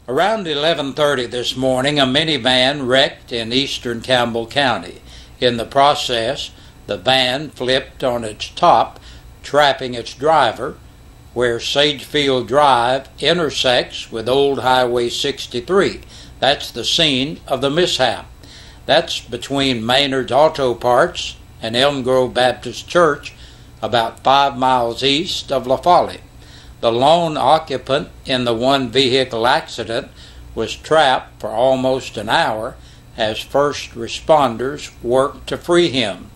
Around 11:30 this morning, a minivan wrecked in eastern Campbell County. In the process, the van flipped on its top, trapping its driver, where Sagefield Drive intersects with Old Highway 63. That's the scene of the mishap. That's between Maynard's Auto Parts and Elm Grove Baptist Church, about 5 miles east of La Follette. The lone occupant in the one-vehicle accident was trapped for almost an hour as first responders worked to free him.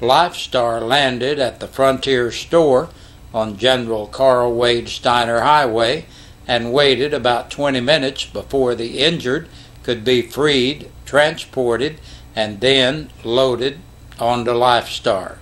Lifestar landed at the Frontier store on General Carl Wade Steiner Highway and waited about 20 minutes before the injured could be freed, transported, and then loaded onto Lifestar.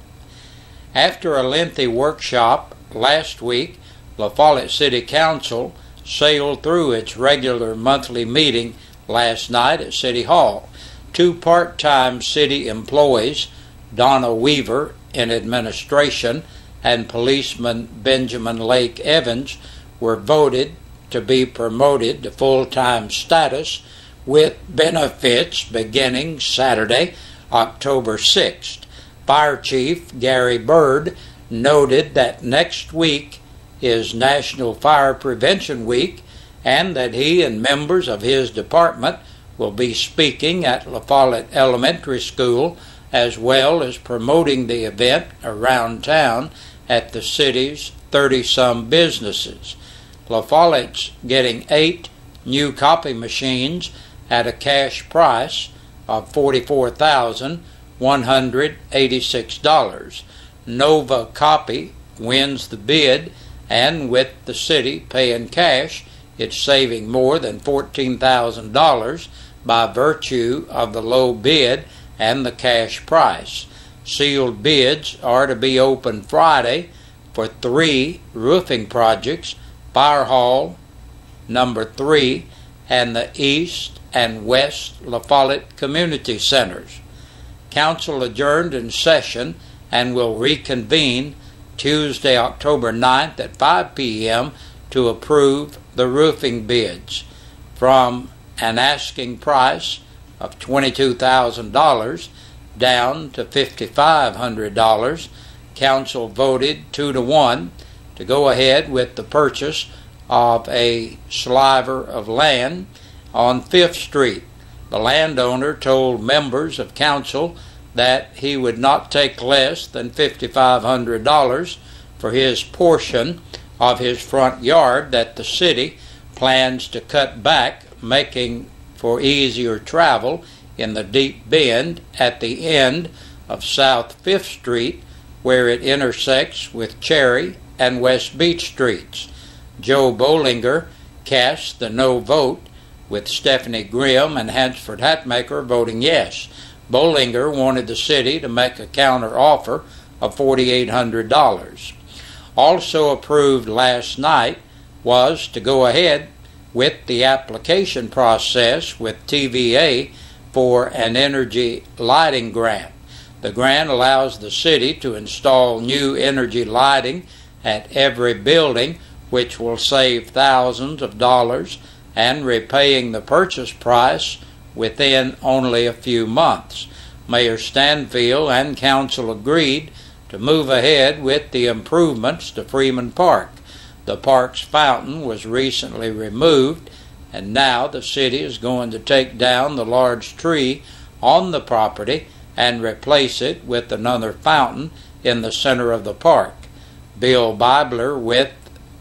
After a lengthy workshop last week, La Follette City Council sailed through its regular monthly meeting last night at City Hall. 2 part-time city employees, Donna Weaver in administration and policeman Benjamin Lake Evans, were voted to be promoted to full-time status with benefits beginning Saturday, October 6th. Fire Chief Gary Bird noted that next week is National Fire Prevention Week and that he and members of his department will be speaking at La Follette Elementary School as well as promoting the event around town at the city's 30-some businesses. La Follette's getting 8 new copy machines at a cash price of $44,186. Nova Copy wins the bid, and with the city paying cash, it's saving more than $14,000 by virtue of the low bid and the cash price. Sealed bids are to be open Friday for 3 roofing projects: Fire Hall number 3 and the East and West La Follette Community Centers. Council adjourned in session and will reconvene Tuesday, October 9th at 5 p.m. to approve the roofing bids. From an asking price of $22,000 down to $5,500, Council voted 2-1 to go ahead with the purchase of a sliver of land on 5th Street. The landowner told members of Council that he would not take less than $5,500 for his portion of his front yard that the city plans to cut back, making for easier travel in the deep bend at the end of South 5th Street, where it intersects with Cherry and West Beach Streets. Joe Bollinger cast the no vote, with Stephanie Grimm and Hansford Hatmaker voting yes. Bollinger wanted the city to make a counter offer of $4,800. Also approved last night was to go ahead with the application process with TVA for an energy lighting grant. The grant allows the city to install new energy lighting at every building, which will save thousands of dollars and repaying the purchase price within only a few months. Mayor Stanfield and Council agreed to move ahead with the improvements to Freeman Park. The park's fountain was recently removed, and now the city is going to take down the large tree on the property and replace it with another fountain in the center of the park. Bill Bibler with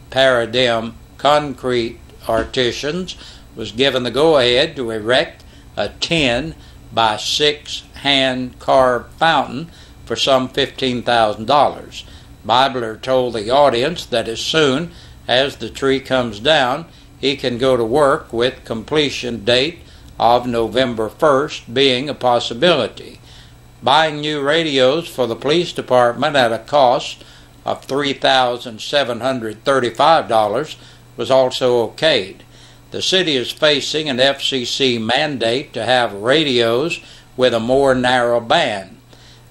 Paradigm Concrete Artisans was given the go-ahead to erect a 10 by 6 hand-carved fountain for some $15,000. Bibler told the audience that as soon as the tree comes down, he can go to work, with completion date of November 1st being a possibility. Buying new radios for the police department at a cost of $3,735 was also okayed. The city is facing an FCC mandate to have radios with a more narrow band.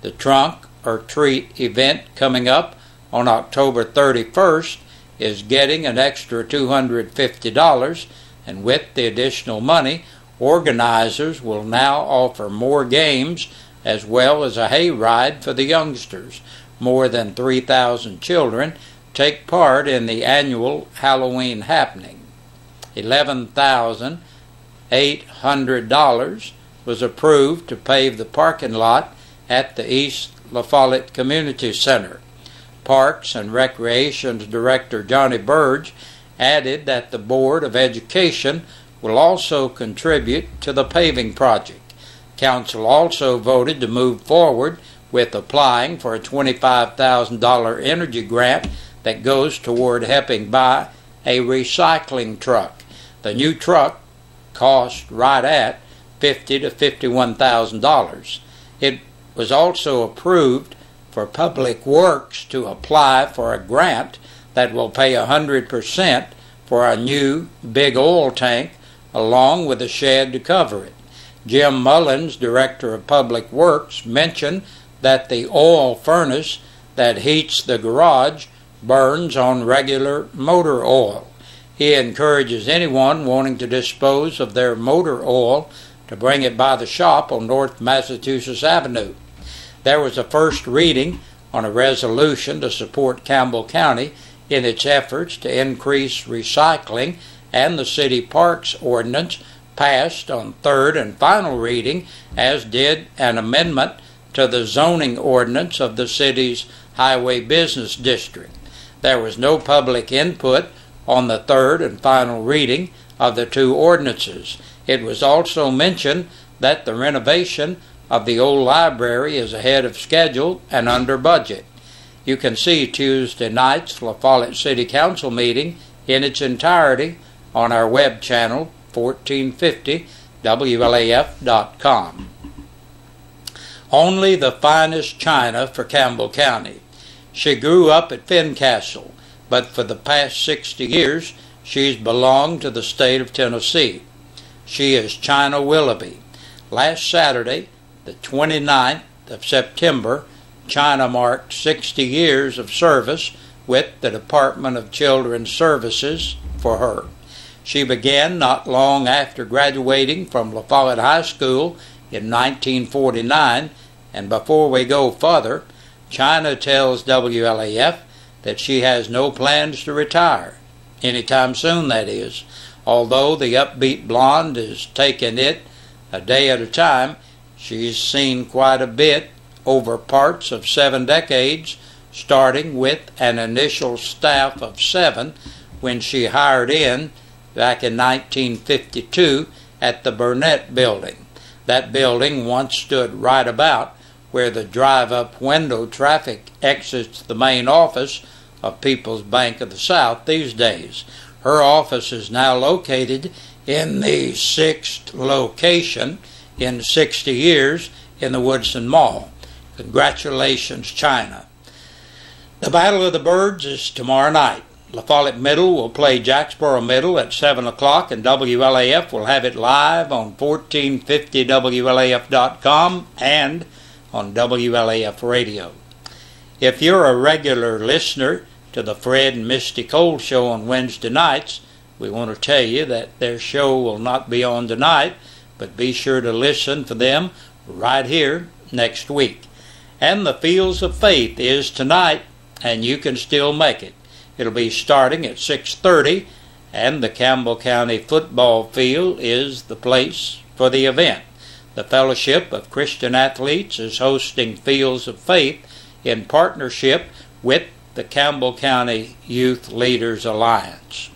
The Trunk or Treat event coming up on October 31st is getting an extra $250 and with the additional money, organizers will now offer more games as well as a hayride for the youngsters. More than 3,000 children take part in the annual Halloween happening. $11,800 was approved to pave the parking lot at the East La Follette Community Center. Parks and Recreation Director Johnny Burge added that the Board of Education will also contribute to the paving project. Council also voted to move forward with applying for a $25,000 energy grant that goes toward helping buy a recycling truck. The new truck cost right at $50,000 to $51,000. It was also approved for Public Works to apply for a grant that will pay 100% for a new big oil tank along with a shed to cover it. Jim Mullins, Director of Public Works, mentioned that the oil furnace that heats the garage burns on regular motor oil. He encourages anyone wanting to dispose of their motor oil to bring it by the shop on North Massachusetts Avenue. There was a first reading on a resolution to support Campbell County in its efforts to increase recycling, and the city parks ordinance passed on third and final reading, as did an amendment to the zoning ordinance of the city's highway business district. There was no public input on the third and final reading of the two ordinances. It was also mentioned that the renovation of the old library is ahead of schedule and under budget. You can see Tuesday night's La Follette City Council meeting in its entirety on our web channel, 1450 WLAF.com. Only the finest china for Campbell County. She grew up at Fincastle, but for the past 60 years she's belonged to the state of Tennessee. She is China Willoughby. Last Saturday, the 29th of September, China marked 60 years of service with the Department of Children's Services for her. She began not long after graduating from La Follette High School in 1949, and before we go further, China tells WLAF that she has no plans to retire, anytime soon that is. Although the upbeat blonde is taking it a day at a time, she's seen quite a bit over parts of 7 decades, starting with an initial staff of 7 when she hired in back in 1952 at the Burnett Building. That building once stood right about where the drive-up window traffic exits the main office of People's Bank of the South these days. Her office is now located in the 6th location in 60 years in the Woodson Mall. Congratulations, China. The Battle of the Birds is tomorrow night. La Follette Middle will play Jacksboro Middle at 7 o'clock, and WLAF will have it live on 1450WLAF.com and on WLAF Radio. If you're a regular listener to the Fred and Misty Cole show on Wednesday nights, we want to tell you that their show will not be on tonight, but be sure to listen for them right here next week. And the Fields of Faith is tonight, and you can still make it. It'll be starting at 6:30, and the Campbell County football field is the place for the event. The Fellowship of Christian Athletes is hosting Fields of Faith in partnership with the Campbell County Youth Leaders Alliance.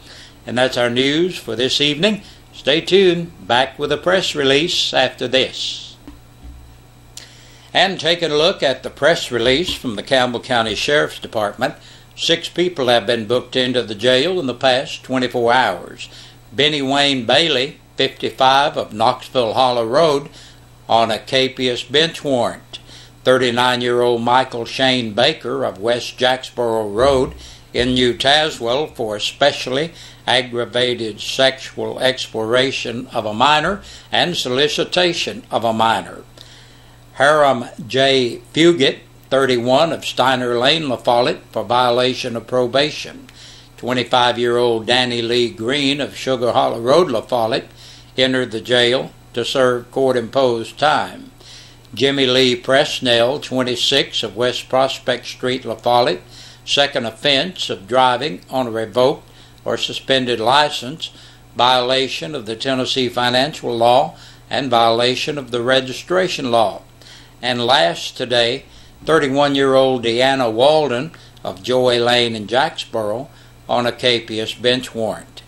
And that's our news for this evening. Stay tuned. Back with a press release after this. And taking a look at the press release from the Campbell County Sheriff's Department, 6 people have been booked into the jail in the past 24 hours. Benny Wayne Bailey, 55, of Knoxville Hollow Road, on a capious bench warrant. 39-year-old Michael Shane Baker of West Jacksboro Road in New Tazewell for especially aggravated sexual exploration of a minor and solicitation of a minor. Hiram J. Fugit, 31, of Steiner Lane, La Follette, for violation of probation. 25-year-old Danny Lee Green of Sugar Hollow Road, La Follette, entered the jail to serve court-imposed time. Jimmy Lee Presnell, 26, of West Prospect Street, La Follette, second offense of driving on a revoked or suspended license, violation of the Tennessee financial law, and violation of the registration law. And last today, 31-year-old Deanna Walden of Joy Lane in Jacksboro on a capious bench warrant.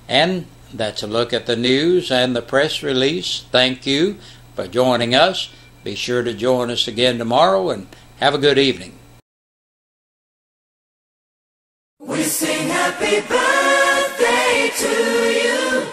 And that's a look at the news and the press release. Thank you for joining us. Be sure to join us again tomorrow, and have a good evening. We sing happy birthday to you,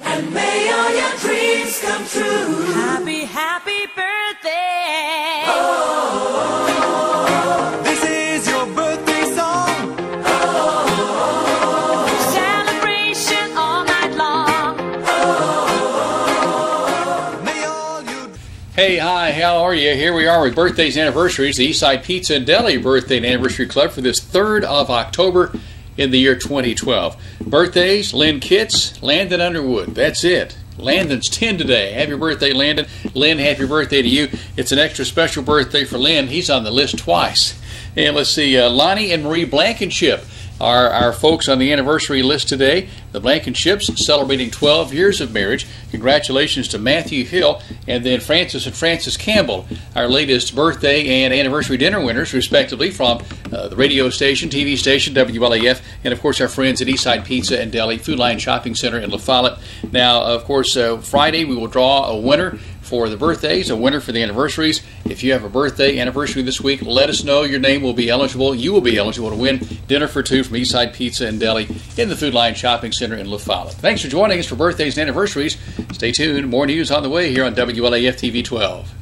and may all your dreams come true. Happy, happy birthday. Oh, this is your birthday song. Oh, celebration all night long. Oh, may all you... Hey, hi, how are you? Here we are with birthdays and anniversaries, the Eastside Pizza and Deli Birthday and Anniversary Club for this 3rd of October in the year 2012. Birthdays, Lynn Kitts, Landon Underwood. That's it. Landon's 10 today. Happy birthday, Landon. Lynn, happy birthday to you. It's an extra special birthday for Lynn. He's on the list twice. And let's see, Lonnie and Marie Blankenship are our folks on the anniversary list today. The Blankenships celebrating 12 years of marriage. Congratulations to Matthew Hill and then Francis and Frances Campbell, our latest birthday and anniversary dinner winners, respectively, from the radio station, TV station, WLAF, and of course our friends at Eastside Pizza and Deli, Food Line Shopping Center in La Follette. Now, of course, Friday we will draw a winner for the birthdays, a winner for the anniversaries. If you have a birthday, anniversary this week, let us know. Your name will be eligible. You will be eligible to win dinner for two from Eastside Pizza and Deli in the Food Line Shopping Center in La Follette. Thanks for joining us for birthdays and anniversaries. Stay tuned. More news on the way here on WLAF TV 12.